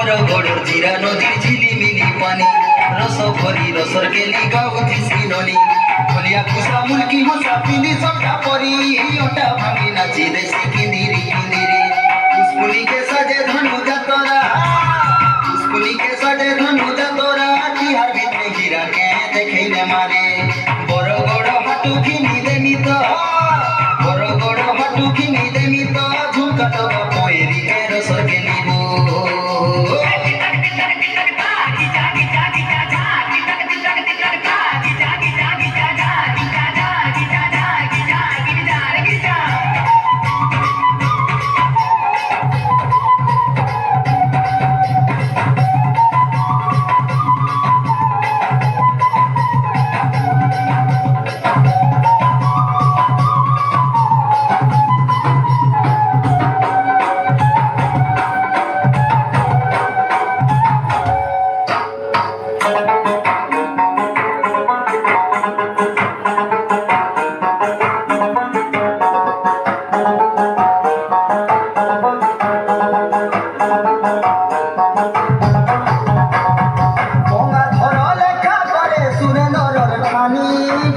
বরগড় জিরা নদীর ঝিলিমিলি পানি রস ভরি রসর কেলি গাউছি সিননি খলিয়া কুসা মুলকি হসা পিঁধি সবটা পরি ওটা ভাঙি নাচি দেশি কিন্দিরি কিন্দিরি পুষ্পুলিকে সাজে ধনু যাতরা পুষ্পুলিকে সাজে ধনু যাতরা টিহার ভিতরে হীরাকে দেখাইলে মারে বরগড় হাটু কিনি দেমি তো বরগড় হাটু কিনি দেমি তো ঝুমকা ডবা পয়েরিকে রসর কেলিব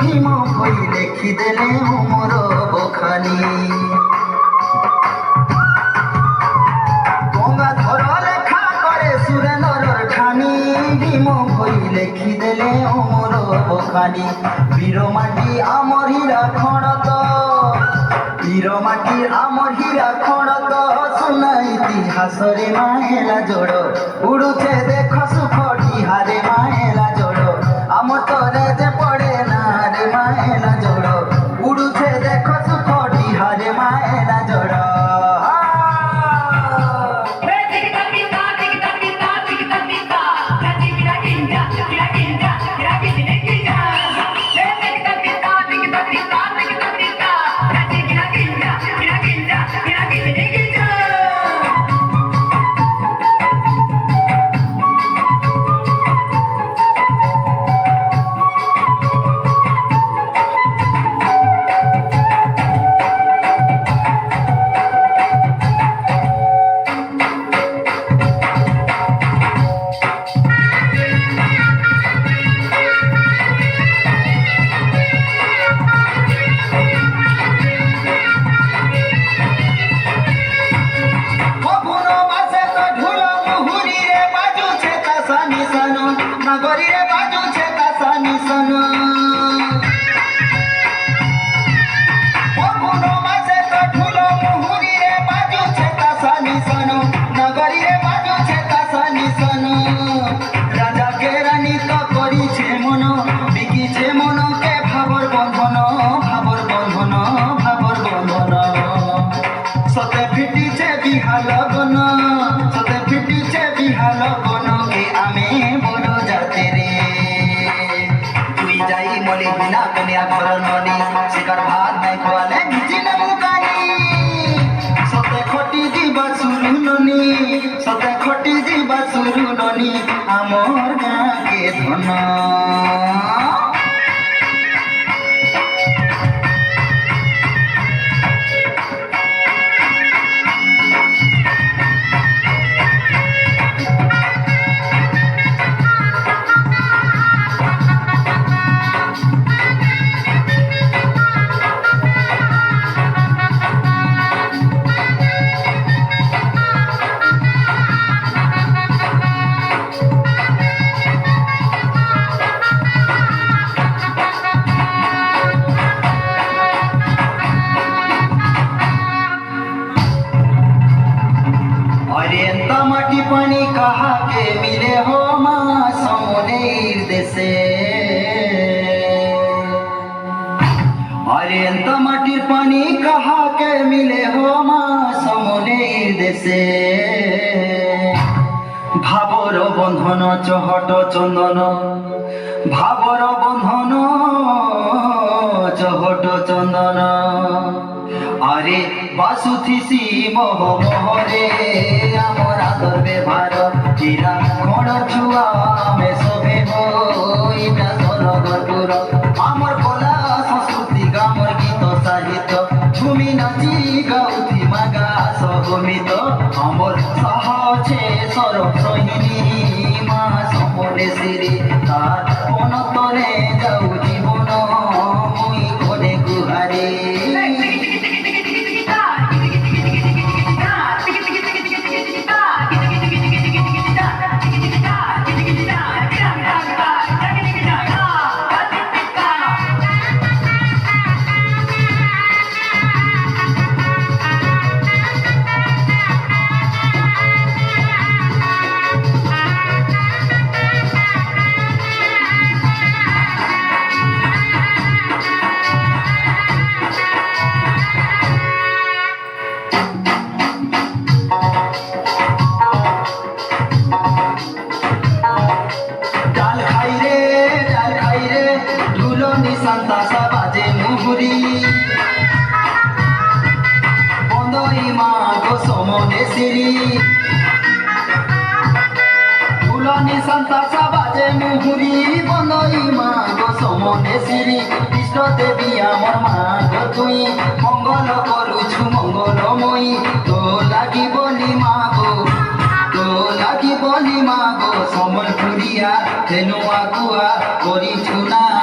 ভীম কই লেখি দেলে মোর বখানি গঙ্গাধর লেখা করে সুরেন্দ্রর ঠানি ভীম কই লেখি দেলে মোর বখানি বীরমাটি আমর হীরা খড়ত বীরমাটি আমর হীরা খড়ত শুনা ইতিহাসরে মাহেলা জোড় উড়ুছে দেখ সুখটি হারে মাহেলা জোড় আমার তরে যে পড়ে না রে মায়েলা জোড় উড়ুছে দেখো সুখটি হারে মায়েলা জোড় নগরীরে বাজুছে তাসানি সন পবন মাঝে তো ঢুল মুহুরিরে বাজুছে তাসানি সন নগরীরে বাজুছে তাসানি সন রাজাকে রানী তো করিছে মন বিকিছে মনকে ভাবর বন্ধন ভাবর বন্ধন ভাবর বন্ধন সতে ফিটিছে বিহাল গন সতে ফিটিছে বিহাল গন কে আমি বড় জাতে রে তুই যাই মলি বিনা কনিয়া ঘর ননি শিকার ভাত নাই খোয়ালে ভিজি না মুগানি সতে খটি দিবা শুরু ননি সতে খটি দিবা শুরু ননি আমর গাঁকে ধন माटी पानी कहा के मिले हो माँ समनेर देशे अरे अंत माटिर पानी कहा के मिले हो माँ समनेर देशे भावर बंधन चहट चंदन भावर बंधन चहट चंदन अरे बासुथिसी मोह मोहरे आमर आदर व्यवहार जीरा खड़ छुआ में सभे होइटा सरगपुर आमर कला संस्कृति गामर गीत साहित्य झुमी नाची गाउथी मागा सगमित आमर सहजे সরব সহিনী মা সমলেশ্বরী তার অনতরে যাও জীবন মুই করে গুহারে ডাল খাই রে ঝুলনি সান্তাসা বাজে মুহুরি বন্দই মা গো সমলেশ্বরী ঝুলনি সান্তাসা বাজে মুহুরি বন্দই মা গো সমলেশ্বরী ইষ্ট দেবী আমার মা গো তুই মঙ্গল করুছু মঙ্গলময়ী তো লাগিবনি মা গো তো লাগিবনি মা গো সমলপুরিয়া তেনু আগুয়া করিছু না